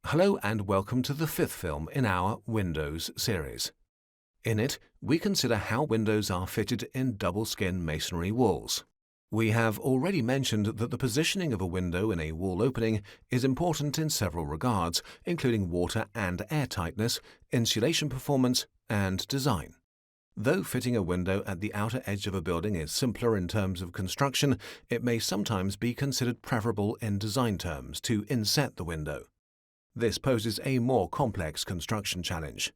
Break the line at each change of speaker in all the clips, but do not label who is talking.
Hello and welcome to the fifth film in our Windows series. In it, we consider how windows are fitted in double-skin masonry walls. We have already mentioned that the positioning of a window in a wall opening is important in several regards, including water and air tightness, insulation performance, and design. Though fitting a window at the outer edge of a building is simpler in terms of construction, it may sometimes be considered preferable in design terms to inset the window. This poses a more complex construction challenge.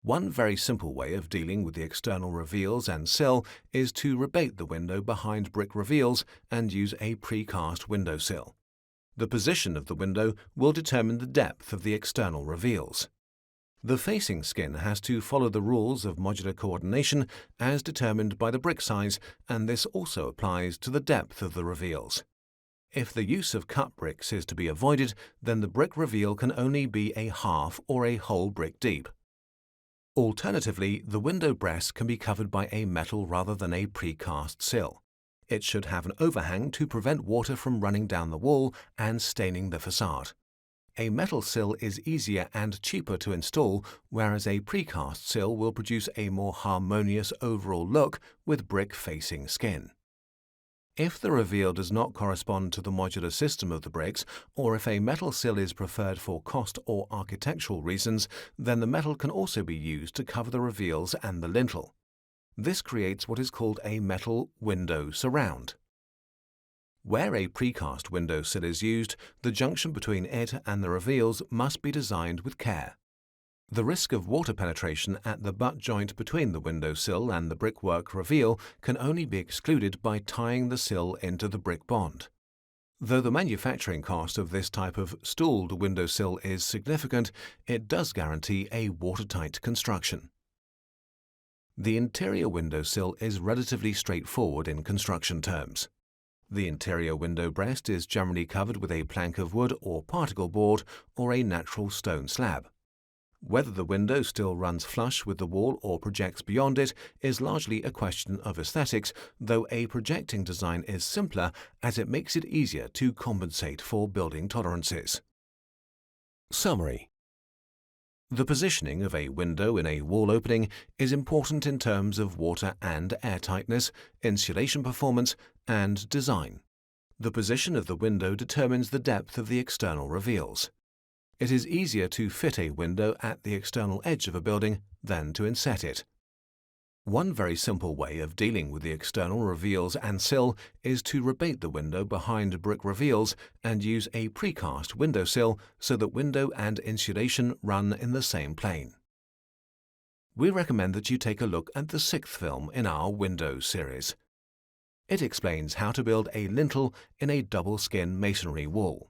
One very simple way of dealing with the external reveals and sill is to rebate the window behind brick reveals and use a precast window sill. The position of the window will determine the depth of the external reveals. The facing skin has to follow the rules of modular coordination as determined by the brick size, and this also applies to the depth of the reveals. If the use of cut bricks is to be avoided, then the brick reveal can only be a half or a whole brick deep. Alternatively, the window breast can be covered by a metal rather than a precast sill. It should have an overhang to prevent water from running down the wall and staining the facade. A metal sill is easier and cheaper to install, whereas a precast sill will produce a more harmonious overall look with brick-facing skin. If the reveal does not correspond to the modular system of the bricks, or if a metal sill is preferred for cost or architectural reasons, then the metal can also be used to cover the reveals and the lintel. This creates what is called a metal window surround. Where a precast window sill is used, the junction between it and the reveals must be designed with care. The risk of water penetration at the butt joint between the window sill and the brickwork reveal can only be excluded by tying the sill into the brick bond. Though the manufacturing cost of this type of stooled window sill is significant, it does guarantee a watertight construction. The interior window sill is relatively straightforward in construction terms. The interior window breast is generally covered with a plank of wood or particle board or a natural stone slab. Whether the window still runs flush with the wall or projects beyond it is largely a question of aesthetics, though a projecting design is simpler as it makes it easier to compensate for building tolerances. Summary: the positioning of a window in a wall opening is important in terms of water and air tightness, insulation performance, and design. The position of the window determines the depth of the external reveals. It is easier to fit a window at the external edge of a building than to inset it. One very simple way of dealing with the external reveals and sill is to rebate the window behind brick reveals and use a precast window sill so that window and insulation run in the same plane. We recommend that you take a look at the sixth film in our Windows series. It explains how to build a lintel in a double-skin masonry wall.